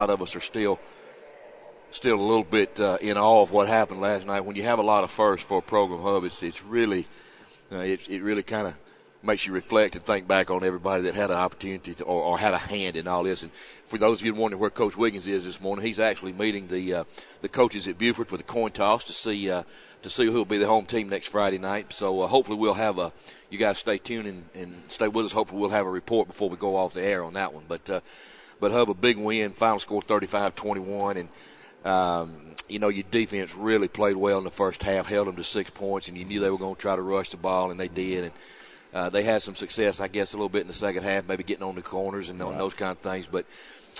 lot of us are still a little bit in awe of what happened last night. When you have a lot of firsts for a program hub, it's really it really kind of makes you reflect and think back on everybody that had an opportunity to, or had a hand in all this. And for those of you wondering where Coach Wiggins is this morning, he's actually meeting the coaches at Buford for the coin toss to see who will be the home team next Friday night. So hopefully we'll have you guys stay tuned and stay with us. Hopefully we'll have a report before we go off the air on that one. But Hub, a big win, final score 35-21, and your defense really played well in the first half, held them to 6 points, and you knew they were going to try to rush the ball, and they did. And they had some success, I guess, a little bit in the second half, maybe getting on the corners and on those kind of things. But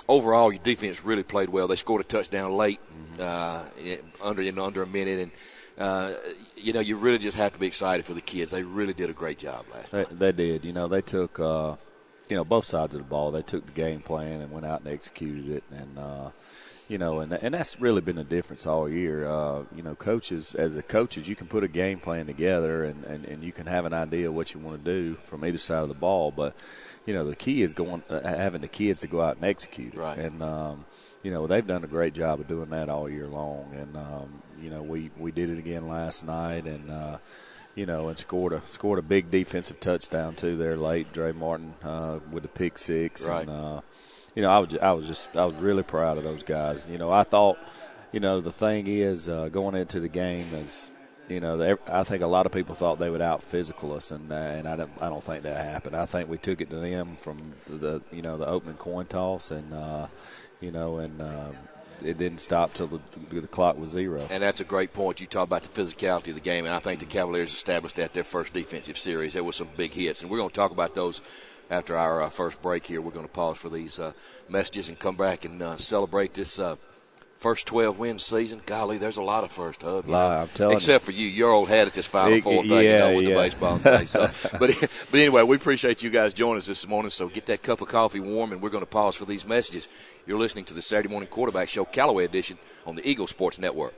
overall, your defense really played well. They scored a touchdown late, under a minute, and you really just have to be excited for the kids. They really did a great job last night. They did. They took, both sides of the ball. They took the game plan and went out and executed it, and and that's really been the difference all year. Coaches, you can put a game plan together and you can have an idea of what you want to do from either side of the ball. But, the key is having the kids to go out and execute. Right. And, they've done a great job of doing that all year long. And, we did it again last night and scored a big defensive touchdown too there late. Dre Martin with the pick six. Right. And, I was really proud of those guys. I thought, the thing is going into the game is, I think a lot of people thought they would out physical us, and I don't think that happened. I think we took it to them from the opening coin toss, and it didn't stop till the clock was 0. And that's a great point. You talk about the physicality of the game, and I think the Cavaliers established that their first defensive series. There were some big hits, and we're going to talk about those after our first break here. We're going to pause for these messages and come back and celebrate this first 12-win season. Golly, there's a lot of first, Hub. I'm telling you. Except for you. Your old hat at this Final Four thing, with the baseball thing. So, but anyway, we appreciate you guys joining us this morning. So get that cup of coffee warm, and we're going to pause for these messages. You're listening to the Saturday Morning Quarterback Show, Callaway Edition, on the Eagle Sports Network.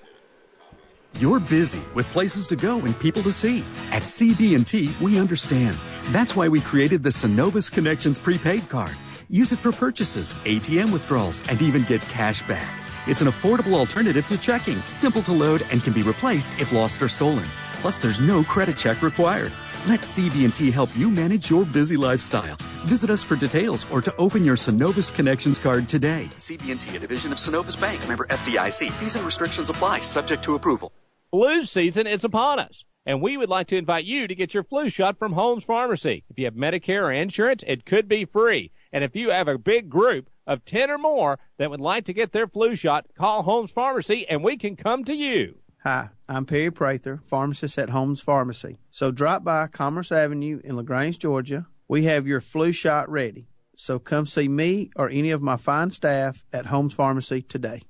You're busy with places to go and people to see. At CB&T, we understand. That's why we created the Synovus Connections prepaid card. Use it for purchases, ATM withdrawals, and even get cash back. It's an affordable alternative to checking, simple to load, and can be replaced if lost or stolen. Plus, there's no credit check required. Let CB&T help you manage your busy lifestyle. Visit us for details or to open your Synovus Connections card today. CB&T, a division of Synovus Bank, member FDIC. Fees and restrictions apply, subject to approval. Flu season is upon us, and we would like to invite you to get your flu shot from Holmes Pharmacy. If you have Medicare or insurance, it could be free. And if you have a big group of 10 or more that would like to get their flu shot, call Holmes Pharmacy, and we can come to you. Hi, I'm Perry Prather, pharmacist at Holmes Pharmacy. So drop by Commerce Avenue in LaGrange, Georgia. We have your flu shot ready. So come see me or any of my fine staff at Holmes Pharmacy today.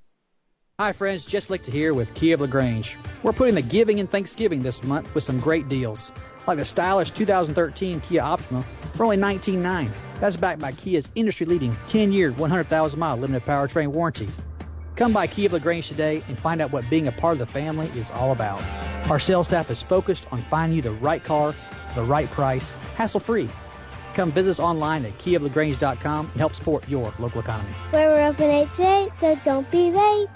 Hi friends, Jess Lichter here with Kia of LaGrange. We're putting the giving in Thanksgiving this month with some great deals. Like the stylish 2013 Kia Optima for only $19,900. That's backed by Kia's industry-leading 10-year, 100,000-mile limited powertrain warranty. Come by Kia of LaGrange today and find out what being a part of the family is all about. Our sales staff is focused on finding you the right car for the right price, hassle-free. Come visit us online at kiaoflagrange.com and help support your local economy. We're open 8 to 8, so don't be late.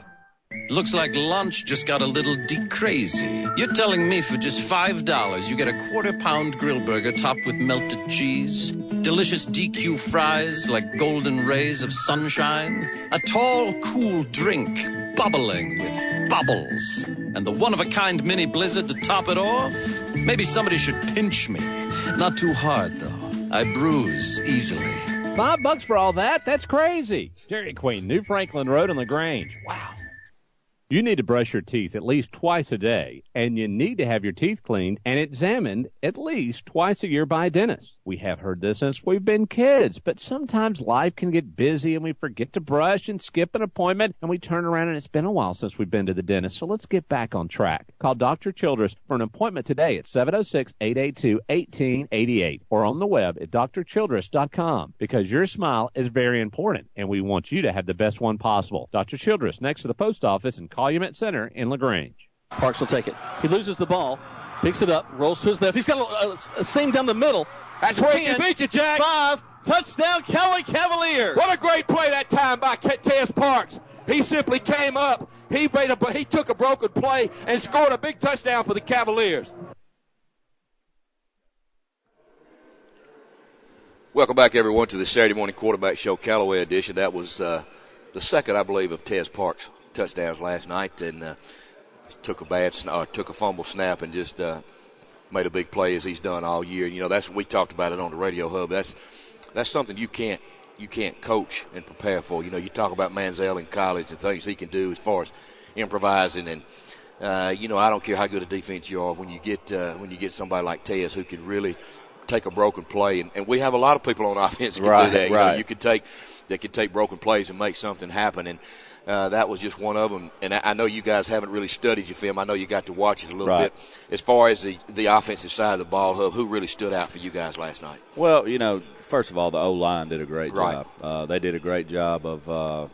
Looks like lunch just got a little crazy. You're telling me for just $5 you get a quarter-pound grill burger topped with melted cheese, delicious DQ fries like golden rays of sunshine, a tall, cool drink bubbling with bubbles, and the one-of-a-kind mini blizzard to top it off? Maybe somebody should pinch me. Not too hard, though. I bruise easily. $5 for all that? That's crazy. Dairy Queen, New Franklin Road in LaGrange. Wow. You need to brush your teeth at least twice a day, and you need to have your teeth cleaned and examined at least twice a year by a dentist. We have heard this since we've been kids, but sometimes life can get busy and we forget to brush and skip an appointment, and we turn around and it's been a while since we've been to the dentist, so let's get back on track. Call Dr. Childress for an appointment today at 706-882-1888 or on the web at drchildress.com, because your smile is very important, and we want you to have the best one possible. Dr. Childress, next to the post office in Calumet Center in LaGrange. Parks will take it. He loses the ball, picks it up, rolls to his left. He's got a seam down the middle. That's where he can beat you, Jack. 5, Touchdown, Kelly Cavaliers. What a great play that time by Tez Parks. He simply came up. He took a broken play and scored a big touchdown for the Cavaliers. Welcome back, everyone, to the Saturday Morning Quarterback Show, Callaway edition. That was the second, I believe, of Tez Parks' touchdowns last night, and took a fumble snap and just made a big play as he's done all year. You know, we talked about it on the Radio Hub. That's something you can't coach and prepare for. You know, you talk about Manziel in college and things he can do as far as improvising, and you know, I don't care how good a defense you are when you get somebody like Tez who can really take a broken play, and we have a lot of people on offense that can do that. You know, they can take broken plays and make something happen, and that was just one of them. And I know you guys haven't really studied your film. I know you got to watch it a little bit. As far as the offensive side of the ball, who really stood out for you guys last night? Well, you know, first of all, the O-line did a great job. They did a great job of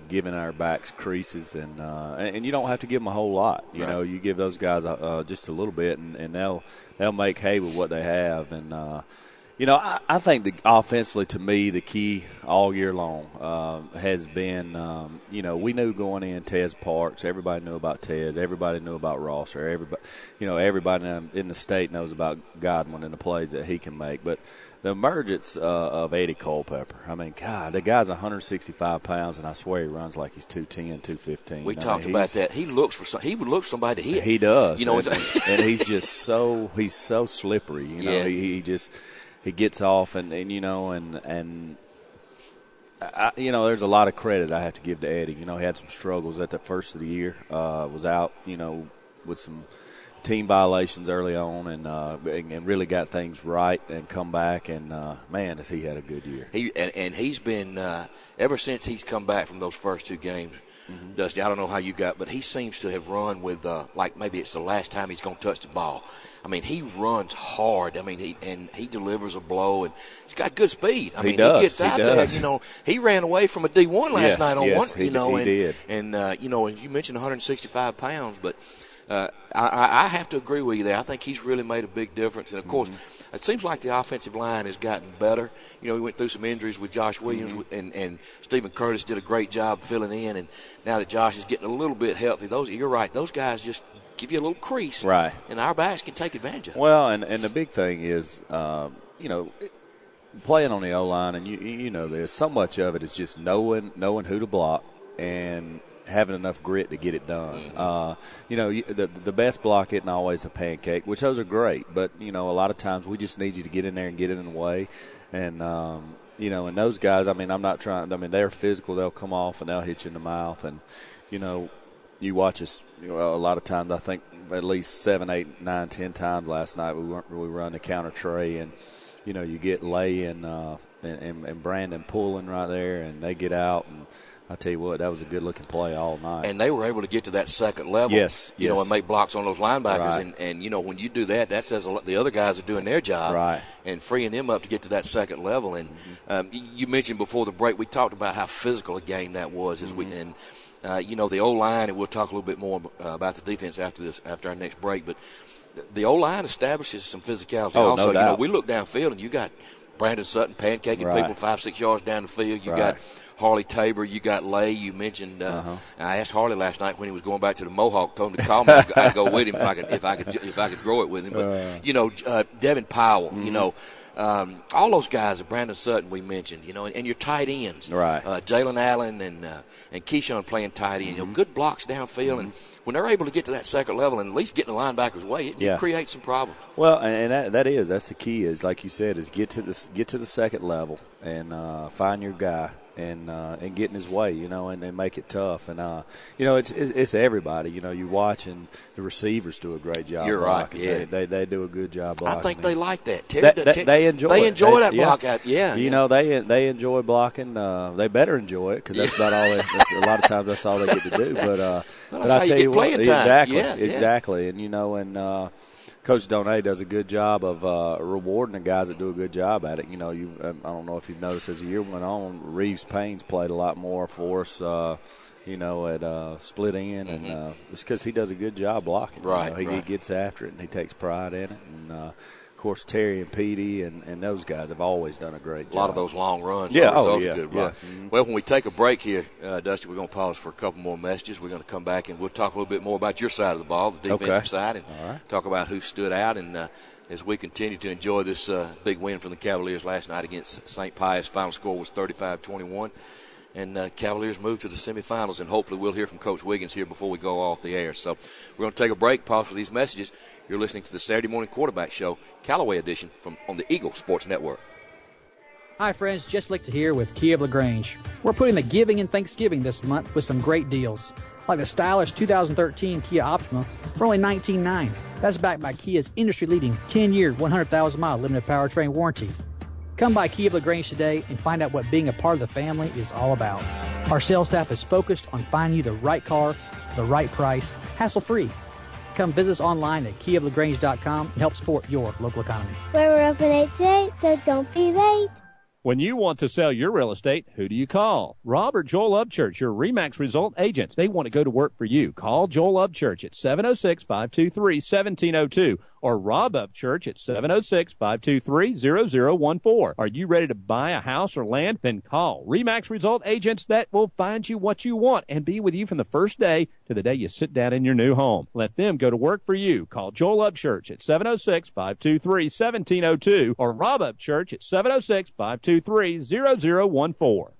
giving our backs creases, and you don't have to give them a whole lot. You know, you give those guys just a little bit, and they'll make hay with what they have. And you know, I think offensively, to me, the key all year long has been, you know, we knew going in Tez Parks. Everybody knew about Tez. Everybody knew about Rosser. Everybody in the state knows about Godwin and the plays that he can make. But the emergence of Eddie Culpepper, I mean, God, the guy's 165 pounds, and I swear he runs like he's 210, 215. We talked about that. He would look for somebody to hit. He does. You know, and he's just so slippery. You know, he gets off, and you know, and you know, there's a lot of credit I have to give to Eddie. You know, he had some struggles at the first of the year. Was out, you know, with some team violations early on, and really got things right and come back, and man, has he had a good year. He's been ever since he's come back from those first two games. Dusty, I don't know how you got, but he seems to have run with like maybe it's the last time he's going to touch the ball. I mean, he runs hard. I mean, he delivers a blow, and he's got good speed. I mean, he gets out there. You know, he ran away from a D1 last night on one. You know, he did. And you know, and you mentioned 165 pounds, but I have to agree with you there. I think he's really made a big difference. And, of course, it seems like the offensive line has gotten better. You know, we went through some injuries with Josh Williams, and Stephen Curtis did a great job filling in. And now that Josh is getting a little bit healthy, you're right, those guys just give you a little crease. Right. And our backs can take advantage of it. Well, and the big thing is, you know, playing on the O-line, and you know this, so much of it is just knowing who to block and having enough grit to get it done. You know, the best block isn't always a pancake, which those are great, but, you know, a lot of times we just need you to get in there and get it in the way. And, you know, and those guys, I mean, they're physical. They'll come off and they'll hit you in the mouth. And, you know, you watch us, you know, a lot of times, I think at least 7, 8, 9, 10 times last night we run the counter tray, and, you know, you get Lay and Brandon pulling right there, and they get out, and I tell you what, that was a good-looking play all night. And they were able to get to that second level, you know, and make blocks on those linebackers. And, you know, when you do that, that says the other guys are doing their job and freeing them up to get to that second level. And you mentioned before the break, we talked about how physical a game that was. You know, the O-line, and we'll talk a little bit more about the defense after our next break, but the O-line establishes some physicality also. No doubt. You know, we look downfield, and you got Brandon Sutton pancaking people 5-6 yards down the field. You got Harley Tabor, you got Lay. You mentioned. I asked Harley last night when he was going back to the Mohawk, told him to call me. I'd go with him if I could grow it with him. But you know, Devin Powell. You know, all those guys, Brandon Sutton we mentioned. You know, and your tight ends, Jalen Allen and Keyshawn playing tight end. You know, good blocks downfield, and when they're able to get to that second level and at least get in the linebacker's way, it creates some problems. Well, and that's the key. Is like you said, is get to the second level and find your guy and get in his way, you know, and make it tough. And you know, it's everybody. You know, you watch, and the receivers do a great job. You're blocking. right. Yeah, they do a good job blocking. I think they like that. They enjoy. They enjoy that block out. Yeah, you know, they enjoy blocking. They better enjoy it because that's about all. A lot of times that's all they get to do. But I tell you what, exactly. And you know, and Coach Donay does a good job of rewarding the guys that do a good job at it. You know, I don't know if you've noticed as the year went on, Reeves Payne's played a lot more for us. You know, at split end, and it's because he does a good job blocking. Right, you know, he gets after it, and he takes pride in it. And of course, Terry and Petey and those guys have always done a great job. A lot of those long runs. Yeah, Good run. Mm-hmm. Well, when we take a break here, Dusty, we're going to pause for a couple more messages. We're going to come back and we'll talk a little bit more about your side of the ball, the defensive side, and talk about who stood out. And as we continue to enjoy this big win from the Cavaliers last night against St. Pius, final score was 35-21. And Cavaliers move to the semifinals, and hopefully we'll hear from Coach Wiggins here before we go off the air. So we're going to take a break, pause for these messages. You're listening to the Saturday Morning Quarterback Show, Callaway edition, on the Eagle Sports Network. Hi, friends. Jess Lichter here with Kia of LaGrange. We're putting the giving and Thanksgiving this month with some great deals, like the stylish 2013 Kia Optima for only $19,900. That's backed by Kia's industry-leading 10-year, 100,000-mile limited powertrain warranty. Come by Kia of LaGrange today and find out what being a part of the family is all about. Our sales staff is focused on finding you the right car for the right price, hassle-free. Come visit us online at kiaoflagrange.com and help support your local economy. We're open 8 to 8, so don't be late. When you want to sell your real estate, who do you call? Rob or Joel Upchurch, your RE/MAX result agents. They want to go to work for you. Call Joel Upchurch at 706-523-1702 or Rob Upchurch at 706-523-0014. Are you ready to buy a house or land? Then call RE/MAX result agents that will find you what you want and be with you from the first day to the day you sit down in your new home. Let them go to work for you. Call Joel Upchurch at 706-523-1702 or Rob Upchurch at 706-523-0014.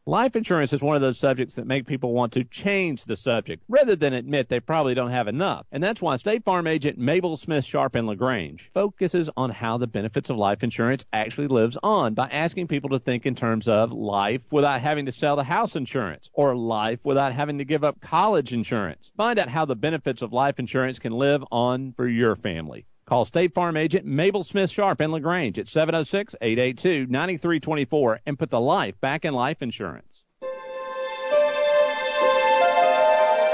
Life insurance is one of those subjects that make people want to change the subject rather than admit they probably don't have enough. And that's why State Farm agent Mabel Smith Sharp in LaGrange focuses on how the benefits of life insurance actually lives on by asking people to think in terms of life without having to sell the house insurance or life without having to give up college insurance. Find out how the benefits of life insurance can live on for your family. Call State Farm agent Mabel Smith Sharp in LaGrange at 706-882-9324 and put the life back in life insurance.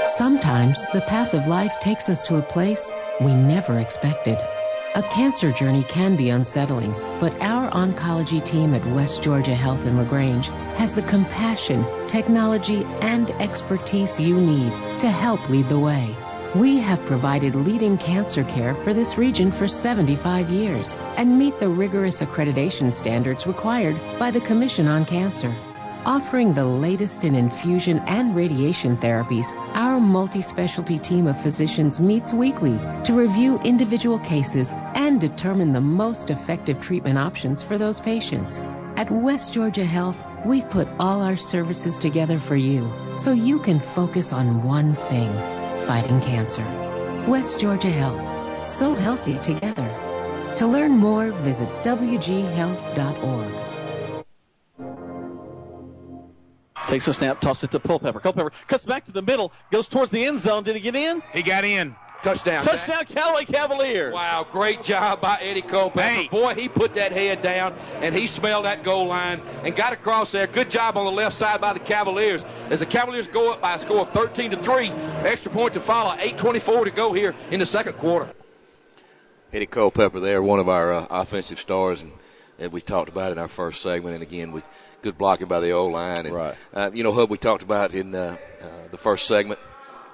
Sometimes the path of life takes us to a place we never expected. A cancer journey can be unsettling, but our oncology team at West Georgia Health in LaGrange has the compassion, technology, and expertise you need to help lead the way. We have provided leading cancer care for this region for 75 years and meet the rigorous accreditation standards required by the Commission on Cancer. Offering the latest in infusion and radiation therapies, our multi-specialty team of physicians meets weekly to review individual cases and determine the most effective treatment options for those patients. At West Georgia Health, we've put all our services together for you so you can focus on one thing: fighting cancer. West Georgia Health. So healthy together. To learn more, visit wghealth.org. Takes a snap, tosses it to Culpepper. Culpepper cuts back to the middle, goes towards the end zone. Did he get in? He got in. Touchdown. Touchdown, Callaway Cavaliers. Wow, great job by Eddie Culpepper. Hey. Boy, he put that head down, and he smelled that goal line and got across there. Good job on the left side by the Cavaliers. As the Cavaliers go up by a score of 13-3, extra point to follow, 8:24 to go here in the second quarter. Eddie Culpepper there, one of our offensive stars, and we talked about in our first segment, and again with good blocking by the O-line. And, right. Hub, we talked about in the first segment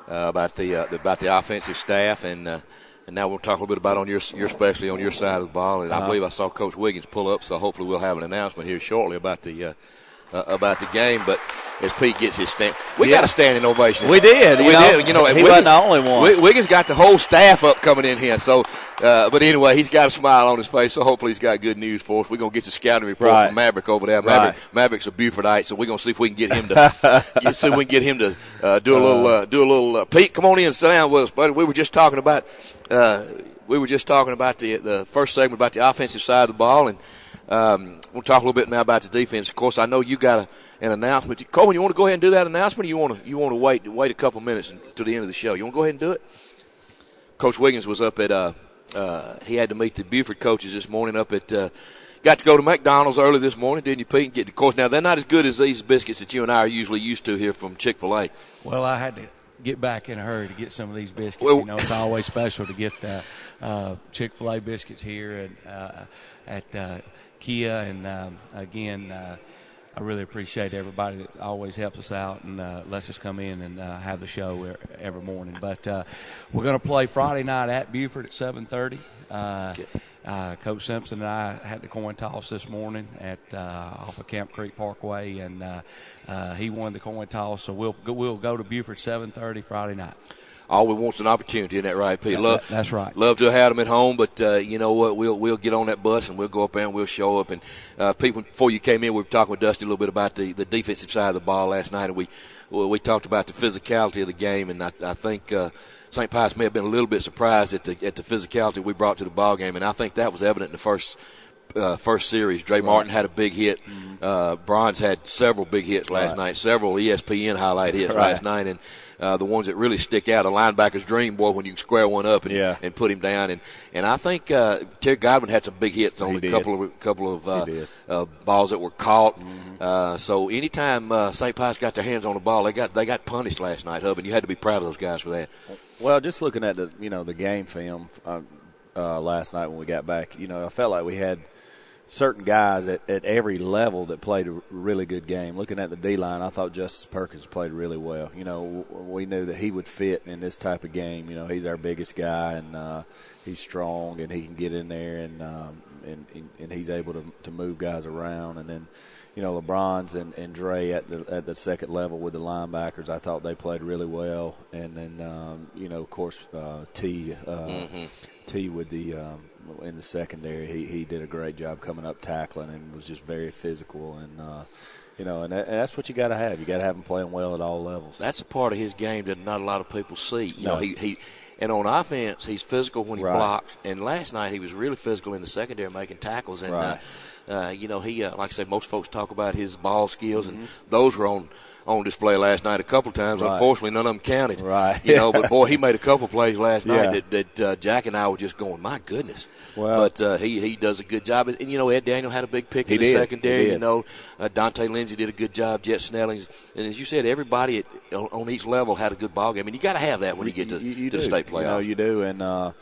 about the offensive staff, and now we'll talk a little bit about on your especially on your side of the ball. And I believe I saw Coach Wiggins pull up, so hopefully we'll have an announcement here shortly about the game. But as Pete gets his stand, we got a standing ovation. We did. He wasn't the only one. Wiggins got the whole staff up coming in here. So, but anyway, he's got a smile on his face. So hopefully he's got good news for us. We're gonna get the scouting report from Maverick over there. Maverick's a Bufordite, so we're gonna see if we can get him to do a little. Pete, come on in and sit down with us, buddy. We were just talking about the first segment about the offensive side of the ball, and we'll talk a little bit now about the defense. Of course, I know you got an announcement. Coleman, you want to go ahead and do that announcement, or you want to wait a couple minutes to the end of the show? You want to go ahead and do it? Coach Wiggins was up at he had to meet the Buford coaches this morning up at got to go to McDonald's early this morning, didn't you, Pete? And get the course. Now, they're not as good as these biscuits that you and I are usually used to here from Chick-fil-A. Well, I had to get back in a hurry to get some of these biscuits. Well, it's always special to get Chick-fil-A biscuits here at Kia, and again, really appreciate everybody that always helps us out and lets us come in and have the show every morning. But we're going to play Friday night at Buford at 7:30. Coach Simpson and I had the coin toss this morning off of Camp Creek Parkway, and he won the coin toss. So we'll go to Buford 7:30 Friday night. All we want is an opportunity, isn't that right, Pete? That's right. Love to have had them at home, but you know what? We'll get on that bus and we'll go up there and we'll show up. And Pete, before you came in, we were talking with Dusty a little bit about the defensive side of the ball last night, and we talked about the physicality of the game, and I think St. Pius may have been a little bit surprised at the physicality we brought to the ball game, and I think that was evident in the first series. Dre Martin had a big hit. Bronze had several big hits last night, several ESPN highlight hits last night, and the ones that really stick out, a linebacker's dream, boy, when you can square one up and put him down. And I think Terry Godwin had some big hits on a couple of balls that were caught. So anytime St. Pius got their hands on the ball, they got punished last night, Hub, and you had to be proud of those guys for that. Well, just looking at the game film last night when we got back, I felt like we had certain guys at every level that played a really good game. Looking at the D-line, I thought Justice Perkins played really well. We knew that he would fit in this type of game. He's our biggest guy, and he's strong, and he can get in there, and he's able to move guys around. And then, LeBron's and Dre at the second level with the linebackers, I thought they played really well. And then, of course, T with the in the secondary, he did a great job coming up tackling and was just very physical, and and that's what you got to have. You got to have him playing well at all levels. That's a part of his game that not a lot of people see. He and on offense, he's physical when he blocks. And last night he was really physical in the secondary, making tackles. And he like I said, most folks talk about his ball skills, and those were on display last night a couple times. Unfortunately, none of them counted. But boy, he made a couple plays last night that Jack and I were just going, my goodness. Well, but he does a good job. And Ed Daniel had a big pick in the secondary. Dante Lindsay did a good job. Jet Snellings, and as you said, everybody on each level had a good ball game. And you got to have that when you get to the state playoffs. You do, and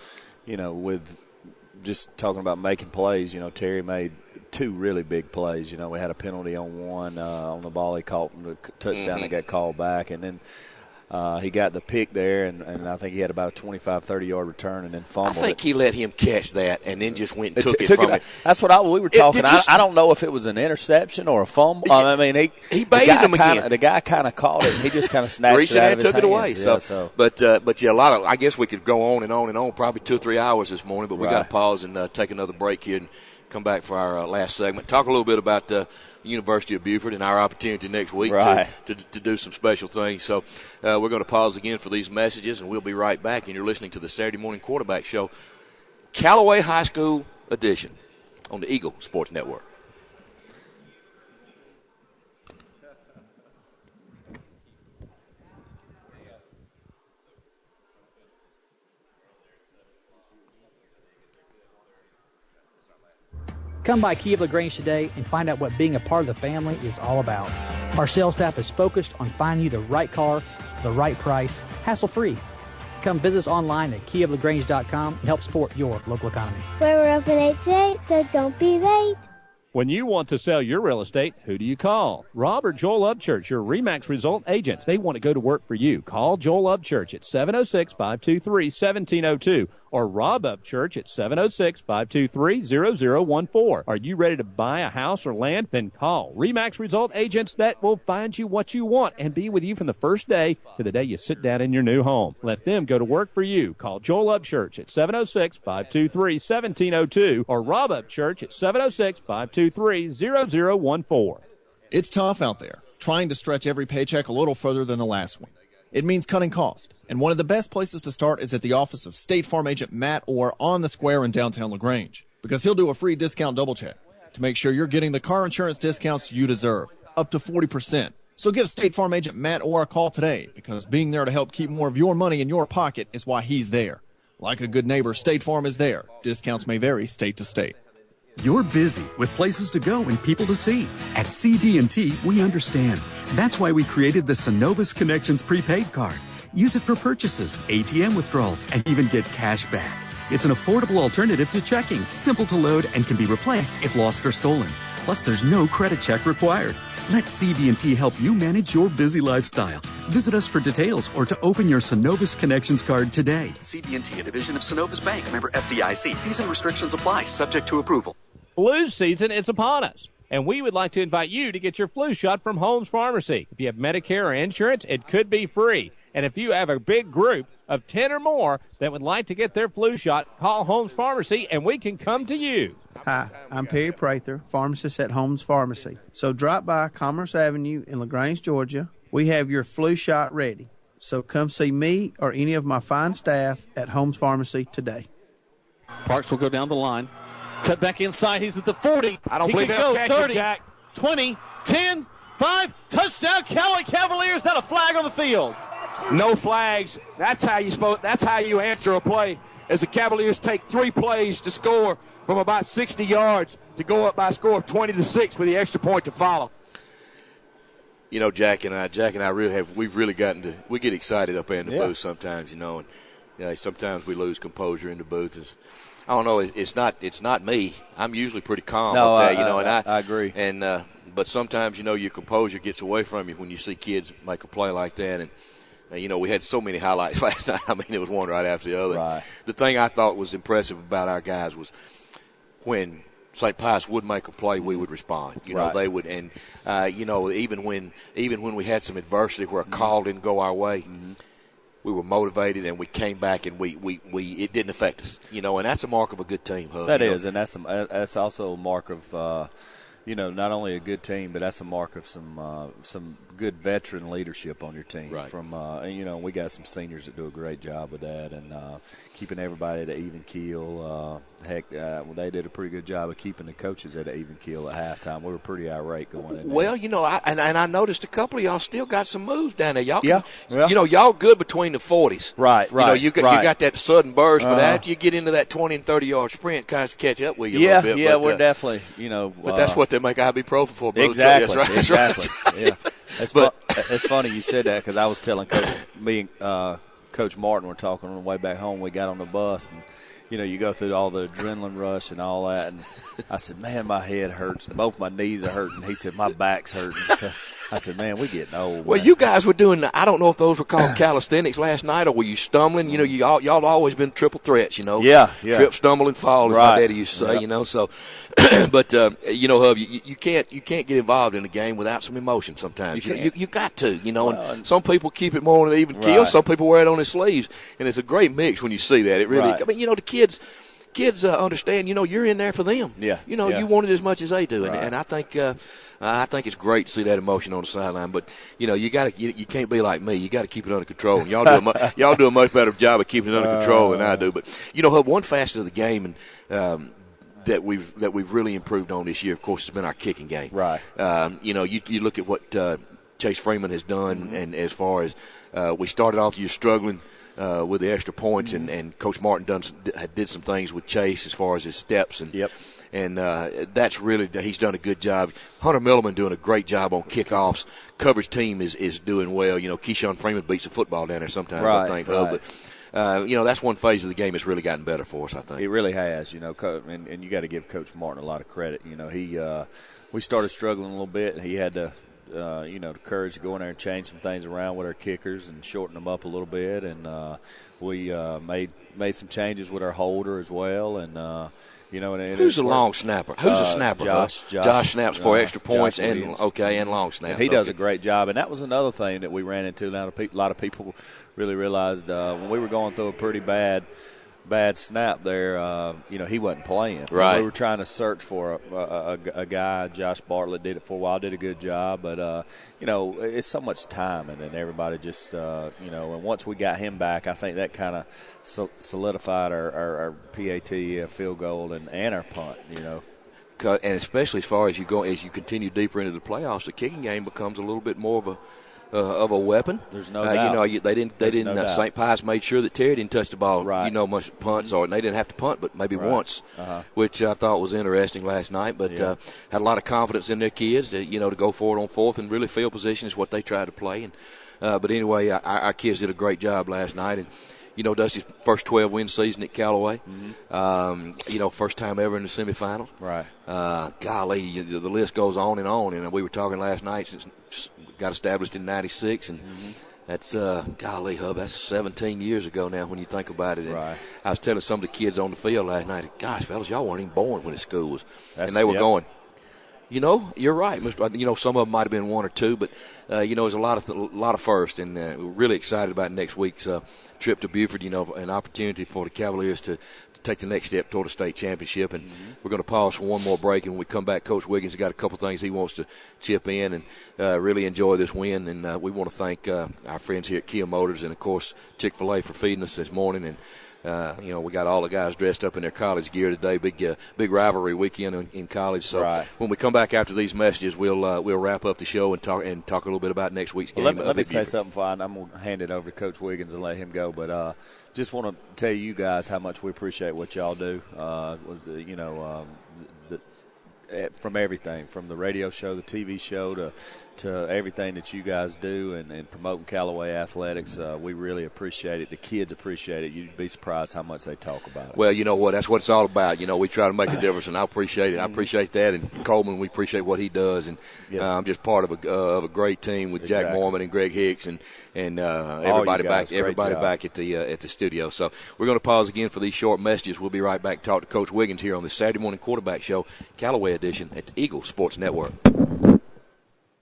with just talking about making plays, Terry made two really big plays. We had a penalty on one on the ball he caught, the touchdown that got called back, and then he got the pick there, and I think he had about a 25, 30-yard return and then fumbled. I think he let him catch that and then just went and took it from him. That's what we were talking. I don't know if it was an interception or a fumble. He baited him again. The guy kind of caught it, and he just kind of snatched it out of his took hand. It away. But a lot of. I guess we could go on and on and on, probably 2 or 3 hours this morning. But we got to pause and take another break here and come back for our last segment. Talk a little bit about the University of Buford and our opportunity next week to do some special things. So we're going to pause again for these messages, and we'll be right back. And you're listening to the Saturday Morning Quarterback Show, Callaway High School edition on the Eagle Sports Network. Come by Kia of LaGrange today and find out what being a part of the family is all about. Our sales staff is focused on finding you the right car for the right price, hassle-free. Come visit us online at kiaoflagrange.com and help support your local economy. We're open 8 to 8, so don't be late. When you want to sell your real estate, who do you call? Rob or Joel Upchurch, your RE/MAX result agent. They want to go to work for you. Call Joel Upchurch at 706-523-1702 or Rob Upchurch at 706-523-0014. Are you ready to buy a house or land? Then call RE/MAX result agents that will find you what you want and be with you from the first day to the day you sit down in your new home. Let them go to work for you. Call Joel Upchurch at 706-523-1702 or Rob Upchurch at 706-523-0014. It's tough out there, trying to stretch every paycheck a little further than the last one. It means cutting costs, and one of the best places to start is at the office of State Farm agent Matt Orr on the square in downtown LaGrange, because he'll do a free discount double check to make sure you're getting the car insurance discounts you deserve, up to 40%. So give State Farm agent Matt Orr a call today, because being there to help keep more of your money in your pocket is why he's there. Like a good neighbor, State Farm is there. Discounts may vary state to state. You're busy with places to go and people to see. At CB&T, we understand. That's why we created the Synovus Connections prepaid card. Use it for purchases, ATM withdrawals, and even get cash back. It's an affordable alternative to checking, simple to load, and can be replaced if lost or stolen. Plus, Plus, there's no credit check required. Let CB&T help you manage your busy lifestyle. Visit us for details or to open your Synovus Connections card today. CB&T, a division of Synovus Bank, member FDIC. Fees and restrictions apply, subject to approval. Flu season is upon us, and we would like to invite you to get your flu shot from Holmes Pharmacy. If you have Medicare or insurance, it could be free. And if you have a big group of 10 or more that would like to get their flu shot, call Holmes Pharmacy, and we can come to you. Hi, I'm Perry Prather, pharmacist at Holmes Pharmacy. So drop by Commerce Avenue in LaGrange, Georgia. We have your flu shot ready. So come see me or any of my fine staff at Holmes Pharmacy today. Parks will go down the line. Cut back inside. He's at the 40. I don't he believe can he'll go catch 30, it, Jack. 20, 10, 5. Touchdown, Cavaliers. Not a flag on the field. No flags. That's how you answer a play. As the Cavaliers take 3 plays to score from about 60 yards to go up by a score of 20-6 with the extra point to follow. You know, Jack and I we've really we get excited up there in the booth sometimes, and sometimes we lose composure in the booth. I don't know. It's not me. I'm usually pretty calm up there, I agree. And but sometimes, your composure gets away from you when you see kids make a play like that. And we had so many highlights last night. I mean, it was one right after the other. Right. The thing I thought was impressive about our guys was when St. Pius would make a play, we would respond. They would, and even when we had some adversity where a call didn't go our way. Mm-hmm. We were motivated, and we came back, and we it didn't affect us, and that's a mark of a good team, Hub. That is, and that's also a mark of, not only a good team, but that's a mark of some good veteran leadership on your team. Right. From we got some seniors that do a great job with that, and keeping everybody at an even keel. They did a pretty good job of keeping the coaches at an even keel at halftime. We were pretty irate going in there. Well, I noticed a couple of y'all still got some moves down there. Y'all, yeah. Y'all good between the 40s. Right. You got that sudden burst, but after you get into that 20 and 30-yard sprint, kind of catch up with you a little bit. Yeah, we're definitely, But that's what they make ibuprofen for, brother. Exactly. That's right. Exactly. Yeah. It's funny you said that because I was telling Coach Martin were talking on the way back home. We got on the bus and. You go through all the adrenaline rush and all that, and I said, man, my head hurts. Both my knees are hurting. He said, my back's hurting. So I said, man, we're getting old. Well, man. You guys were doing, I don't know if those were called calisthenics last night, or were you stumbling? Y'all always been triple threats, Yeah. Trip, stumble, and fall, as my daddy used to say, so. But, Hub, you can't get involved in a game without some emotion sometimes. You got to, and some people keep it more on an even keel. Some people wear it on their sleeves, and it's a great mix when you see that. It really, I mean, the kids understand, you're in there for them. Yeah. You want it as much as they do. And I think it's great to see that emotion on the sideline. But, you can't be like me. You got to keep it under control. And y'all do a much better job of keeping it under control than I do. But, Hub, one facet of the game and that we've really improved on this year, of course, has been our kicking game. Right. You look at what Chase Freeman has done, and as far as we started off the year struggling with the extra points, and Coach Martin did some things with Chase as far as his steps, and that's really, he's done a good job. Hunter Milliman doing a great job on kickoffs. Coverage team is doing well. Keyshawn Freeman beats the football down there sometimes, I think. But that's one phase of the game that's really gotten better for us, I think. It really has, and you got to give Coach Martin a lot of credit. We started struggling a little bit, and he had to, the courage to go in there and change some things around with our kickers and shorten them up a little bit. And we made some changes with our holder as well. And who's a long snapper? Who's a snapper? Josh snaps for extra points and long snaps. He does a great job, and that was another thing that we ran into. A lot of people really realized when we were going through a pretty bad snap there, he wasn't playing. Right. We were trying to search for a guy. Josh Bartlett did it for a while, did a good job. But, it's so much time, and then everybody just, and once we got him back, I think that kind of solidified our PAT field goal and our punt, And especially as far as as you continue deeper into the playoffs, the kicking game becomes a little bit more of a weapon. There's no doubt. They didn't. St. Pius made sure that Terry didn't touch the ball. Right. Much punts, or they didn't have to punt, but maybe once, which I thought was interesting last night. But had a lot of confidence in their kids, to go forward on fourth and really field position is what they tried to play. And but anyway, our kids did a great job last night, and does his first 12-win season at Callaway. First time ever in the semifinals. Right. Golly, the list goes on. And we were talking last night since got established in '96, and that's golly, Hub, that's 17 years ago now when you think about it. And right. I was telling some of the kids on the field last night, gosh, fellas, y'all weren't even born when the school was. And they were going, you're right. Some of them might have been one or two, but there's a lot of first, and we're really excited about next week's trip to Buford. An opportunity for the Cavaliers to take the next step toward a state championship. And we're going to pause for one more break, and when we come back, Coach Wiggins has got a couple things he wants to chip in and really enjoy this win. And we want to thank our friends here at Kia Motors and, of course, Chick-fil-A for feeding us this morning. And we got all the guys dressed up in their college gear today. Big rivalry weekend in college. So when we come back after these messages, we'll wrap up the show and talk a little bit about next week's game. Let me say something. Fine, I'm gonna hand it over to Coach Wiggins and let him go. But just want to tell you guys how much we appreciate what y'all do. From everything, from the radio show, the TV show, to everything that you guys do and promoting Callaway athletics. We really appreciate it. The kids appreciate it. You'd be surprised how much they talk about it. Well, you know what? That's what it's all about. We try to make a difference, and I appreciate it. I appreciate that. And Coleman, we appreciate what he does. And I'm just part of a great team with Jack Mormon and Greg Hicks and everybody back at the studio. So we're going to pause again for these short messages. We'll be right back to talk to Coach Wiggins here on this Saturday morning quarterback show, Callaway edition at the Eagle Sports Network.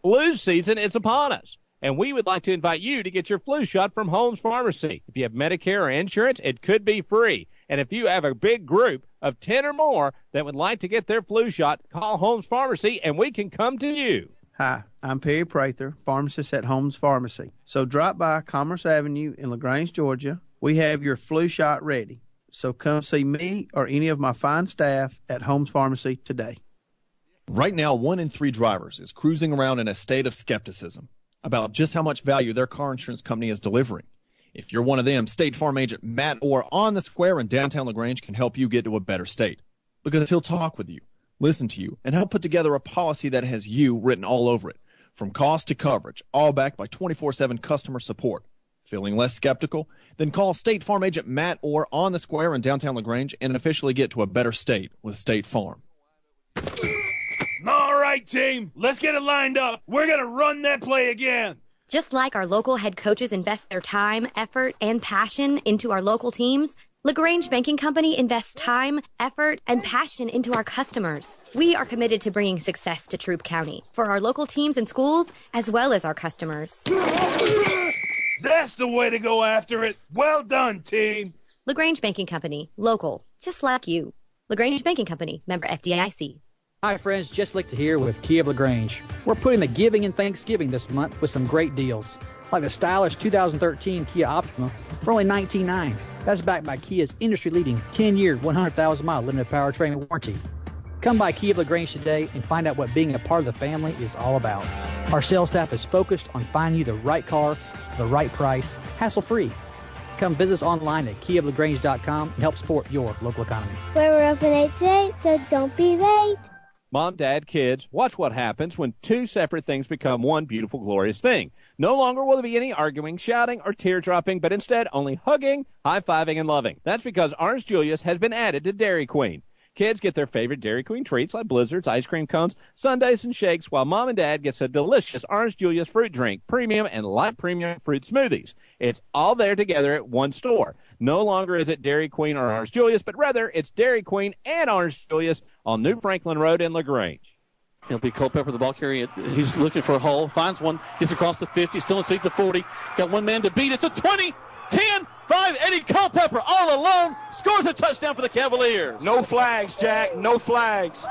Flu season is upon us, and we would like to invite you to get your flu shot from Holmes Pharmacy. If you have Medicare or insurance, it could be free. And if you have a big group of 10 or more that would like to get their flu shot, call Holmes Pharmacy, and we can come to you. Hi, I'm Perry Prather, pharmacist at Holmes Pharmacy. So drop by Commerce Avenue in LaGrange, Georgia. We have your flu shot ready. So come see me or any of my fine staff at Holmes Pharmacy today. Right now, 1 in 3 drivers is cruising around in a state of skepticism about just how much value their car insurance company is delivering. If you're one of them, State Farm agent Matt Orr on the Square in downtown LaGrange can help you get to a better state, because he'll talk with you, listen to you, and help put together a policy that has you written all over it, from cost to coverage, all backed by 24/7 customer support. Feeling less skeptical? Then call State Farm agent Matt Orr on the Square in downtown LaGrange and officially get to a better state with State Farm. All right, team, let's get it lined up. We're going to run that play again. Just like our local head coaches invest their time, effort, and passion into our local teams, LaGrange Banking Company invests time, effort, and passion into our customers. We are committed to bringing success to Troup County for our local teams and schools, as well as our customers. That's the way to go after it. Well done, team. LaGrange Banking Company, local, just like you. LaGrange Banking Company, member FDIC. Hi friends, Jess Lichter here with Kia of LaGrange. We're putting the giving and Thanksgiving this month with some great deals, like the stylish 2013 Kia Optima for only $19,900. That's backed by Kia's industry-leading 10-year, 100,000-mile limited powertrain warranty. Come by Kia of LaGrange today and find out what being a part of the family is all about. Our sales staff is focused on finding you the right car for the right price, hassle-free. Come visit us online at kiaoflagrange.com and help support your local economy. We're open 8 to 8, so don't be late. Mom, Dad, kids, watch what happens when two separate things become one beautiful, glorious thing. No longer will there be any arguing, shouting, or tear-dropping, but instead only hugging, high-fiving, and loving. That's because Orange Julius has been added to Dairy Queen. Kids get their favorite Dairy Queen treats like blizzards, ice cream cones, sundaes, and shakes, while Mom and Dad gets a delicious Orange Julius fruit drink, premium and light premium fruit smoothies. It's all there together at one store. No longer is it Dairy Queen or Orange Julius, but rather it's Dairy Queen and Orange Julius on New Franklin Road in LaGrange. It'll be Culpepper, the ball carrier. He's looking for a hole, finds one, gets across the 50, still inside the 40. Got one man to beat. It's a 20, 10, 5. Eddie Culpepper all alone scores a touchdown for the Cavaliers. No flags, Jack. No flags.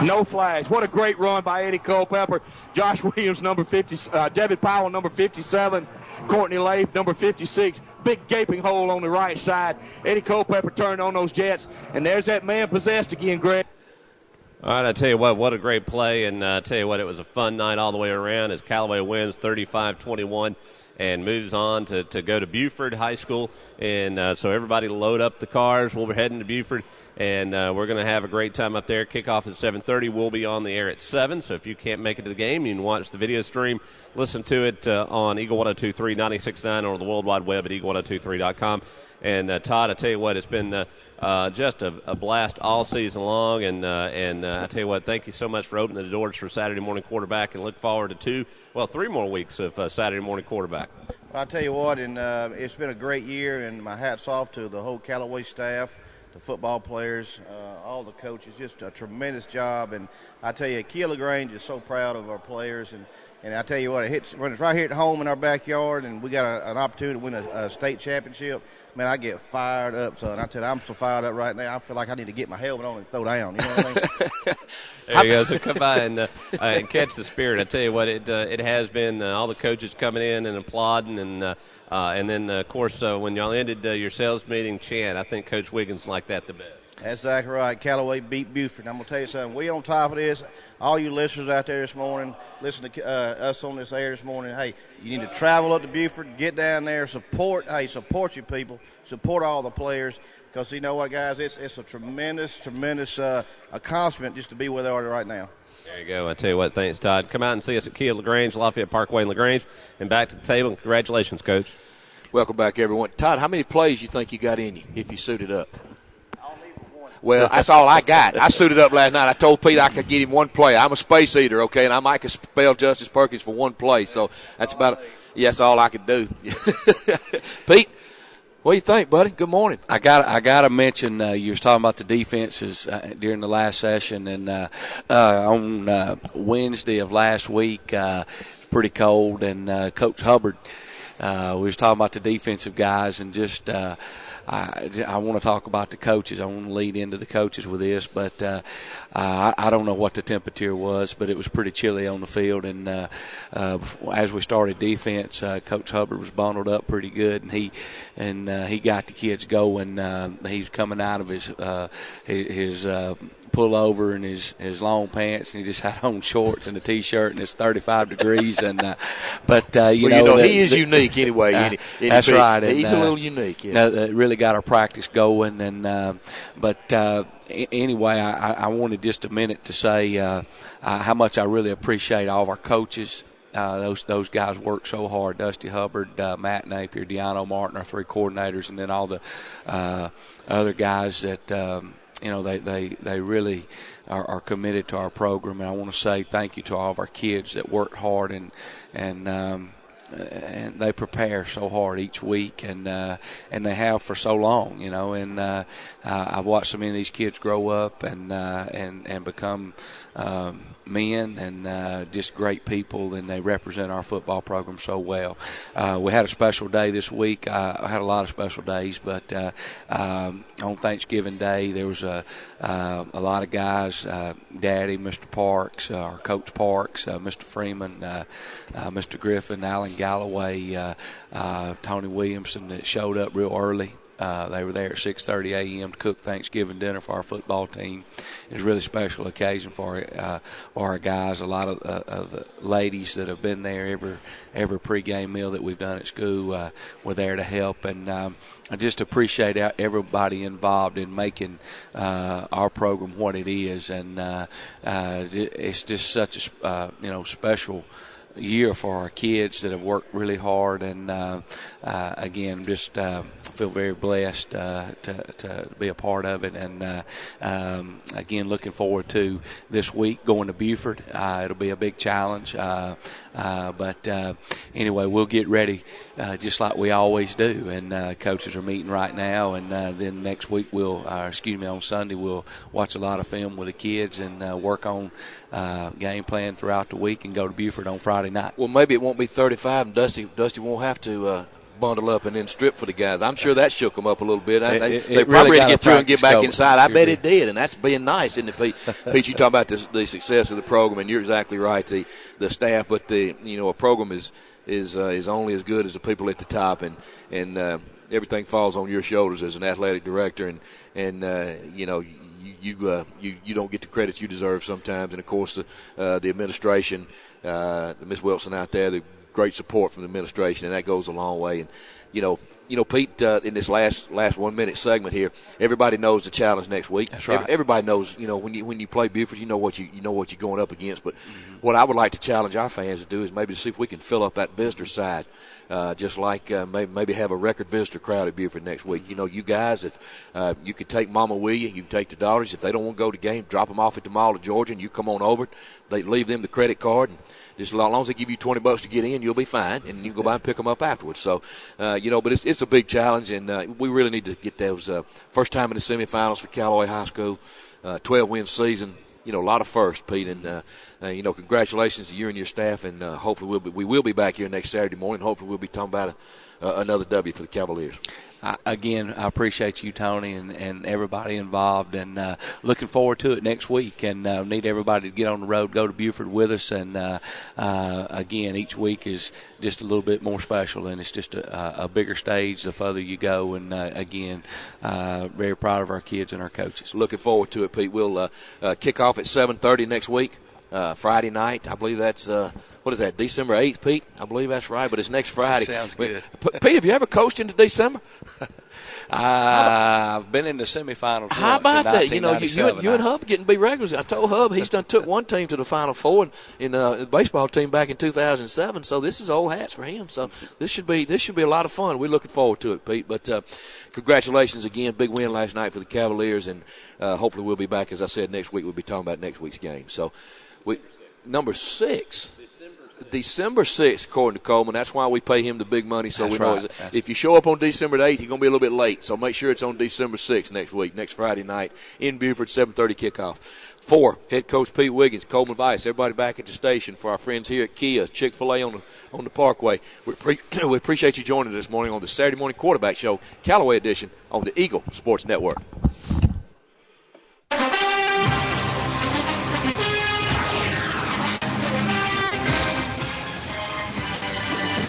No flags. What a great run by Eddie Culpepper. Josh Williams, number 50. David Powell, number 57. Courtney Lafe, number 56. Big gaping hole on the right side. Eddie Culpepper turned on those Jets, and there's that man possessed again, Greg. All right, I tell you what a great play, and I tell you what, it was a fun night all the way around as Callaway wins 35-21 and moves on to go to Buford High School. And so everybody load up the cars. We'll be heading to Buford And we're going to have a great time up there. Kickoff at 7:30. We'll be on the air at 7. So if you can't make it to the game, you can watch the video stream. Listen to it on Eagle 102.3, 96.9, or the World Wide Web at eagle1023.com. And Todd, I tell you what, it's been just a blast all season long. And I tell you what, thank you so much for opening the doors for Saturday Morning Quarterback, and look forward to 3 more weeks of Saturday Morning Quarterback. I'll tell you what, and it's been a great year, and my hat's off to the whole Callaway staff, the football players, all the coaches, just a tremendous job. And I tell you, Kia LaGrange is so proud of our players, and I tell you what, when it's right here at home in our backyard, and we got an opportunity to win a state championship, man, I get fired up, son. I tell you, I'm so fired up right now. I feel like I need to get my helmet on and throw down. You know what I mean? There you go. So come by and catch the spirit. I tell you what, it has been all the coaches coming in and applauding, and then of course when y'all ended your sales meeting chant, I think Coach Wiggins liked that the best. That's exactly right. Callaway beat Buford. I'm going to tell you something. We on top of this. All you listeners out there this morning, listen to us on this air this morning. Hey, you need to travel up to Buford, get down there, support your people, support all the players. Because you know what, guys, it's a tremendous accomplishment just to be where they are right now. There you go. I tell you what, thanks, Todd. Come out and see us at Kia LaGrange, Lafayette Parkway and LaGrange. And back to the table. Congratulations, Coach. Welcome back, everyone. Todd, how many plays you think you got in you if you suited up? Well, that's all I got. I suited up last night. I told Pete I could get him one play. I'm a space eater, okay, and I might could spell Justice Perkins for one play. So that's that's all I could do. Pete, what do you think, buddy? Good morning. I got to mention you was talking about the defenses during the last session, and on Wednesday of last week, pretty cold, and Coach Hubbard, we was talking about the defensive guys, and just I want to talk about the coaches. I want to lead into the coaches with this, but I don't know what the temperature was, but it was pretty chilly on the field. And as we started defense, Coach Hubbard was bundled up pretty good, and he got the kids going. He's coming out of his pullover and his long pants, and he just had on shorts and a T-shirt, and it's 35 degrees. And you know, he is unique anyway. That's right. He's a little unique. Yeah. Really got our practice going, and anyway, I wanted just a minute to say how much I really appreciate all of our coaches. Those guys work so hard. Dusty Hubbard, Matt Napier, Deano Martin, our 3 coordinators, and then all the other guys that they really are committed to our program. And I want to say thank you to all of our kids that work hard and they prepare so hard each week, and they have for so long, and I've watched so many of these kids grow up and become men and just great people, and they represent our football program so well. We had a special day this week. I had a lot of special days, but on Thanksgiving Day there was a lot of guys, Daddy, Mr. Parks, our Coach Parks, Mr. Freeman, Mr. Griffin, Alan Galloway, Tony Williamson, that showed up real early. They were there at 6:30 a.m. to cook Thanksgiving dinner for our football team. It was a really special occasion for our guys. A lot of the ladies that have been there every pregame meal that we've done at school were there to help. And I just appreciate everybody involved in making our program what it is. And it's just such a special year for our kids that have worked really hard, and again, just feel very blessed to be a part of it. And again, looking forward to this week going to Buford. It'll be a big challenge, but anyway, we'll get ready just like we always do. And coaches are meeting right now, and then next week on Sunday we'll watch a lot of film with the kids and work on game plan throughout the week, and go to Buford on Friday night. Well, maybe it won't be 35, and Dusty won't have to bundle up and then strip for the guys. I'm sure that shook them up a little bit. They probably had to get through and get back inside. I bet it did, and that's being nice, isn't it, Pete? Pete, you talk about the success of the program, and you're exactly right. The staff, but a program is only as good as the people at the top, and everything falls on your shoulders as an athletic director, and you don't get the credit you deserve sometimes. And of course the administration, Miss Wilson out there, the great support from the administration, and that goes a long way. And you know, Pete, in this last 1 minute segment here, everybody knows the challenge next week. That's right. Everybody knows, when you play Buford, you know what you're going up against. But what I would like to challenge our fans to do is maybe to see if we can fill up that visitor side, just like maybe have a record visitor crowd at Buford next week. You guys, if you could take Mama with you can take the daughters. If they don't want to go to the game, drop them off at the Mall of Georgia, and you come on over. They leave them the credit card, and just as long as they give you $20 to get in, you'll be fine, and you can go by and pick them up afterwards. So, but it's a big challenge, and we really need to get those first time in the semifinals for Callaway High School, 12-win season. A lot of firsts, Pete, and congratulations to you and your staff, and hopefully we will be back here next Saturday morning. Hopefully we'll be talking about another W for the Cavaliers. Again, I appreciate you, Tony, and everybody involved, and looking forward to it next week. And need everybody to get on the road, go to Buford with us. And again, each week is just a little bit more special, and it's just a bigger stage the further you go. And again, very proud of our kids and our coaches. Looking forward to it, Pete. We'll kick off at 7:30 next week. Friday night. I believe that's, what is that, December 8th, Pete? I believe that's right, but it's next Friday. Sounds good. Pete, have you ever coached into December? I've been in the semifinals. How about that? You and I Hub getting to be regulars. I told Hub he's done took one team to the Final Four in the baseball team back in 2007. So this is old hats for him. So this should be a lot of fun. We're looking forward to it, Pete. But congratulations again. Big win last night for the Cavaliers, and hopefully we'll be back, as I said, next week. We'll be talking about next week's game. So number 6. December 6th, according to Coleman. That's why we pay him the big money, so That's we know right. if you show up on December 8th, you're going to be a little bit late. So make sure it's on December 6th next week, next Friday night in Buford, 7:30 kickoff. 4, head coach Pete Wiggins, Coleman Vice, everybody back at the station for our friends here at Kia, Chick-fil-A on the Parkway. We appreciate you joining us this morning on the Saturday Morning Quarterback Show, Callaway edition, on the Eagle Sports Network.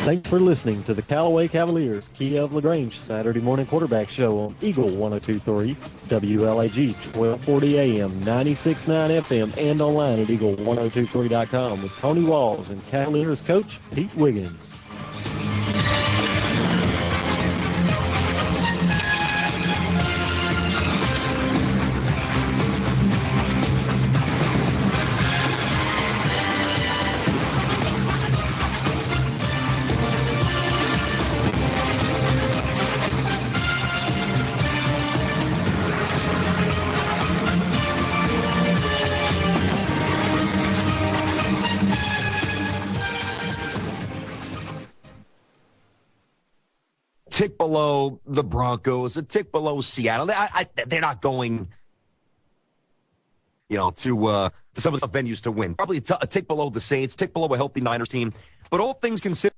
Thanks for listening to the Callaway Cavaliers Kia of LaGrange Saturday Morning Quarterback Show on Eagle 102.3, WLAG 1240 AM, 96.9 FM, and online at eagle1023.com with Tony Walls and Cavaliers coach Pete Wiggins. Tick below the Broncos, a tick below Seattle. They're not going, to some of the venues to win. Probably a tick below the Saints, tick below a healthy Niners team. But all things considered.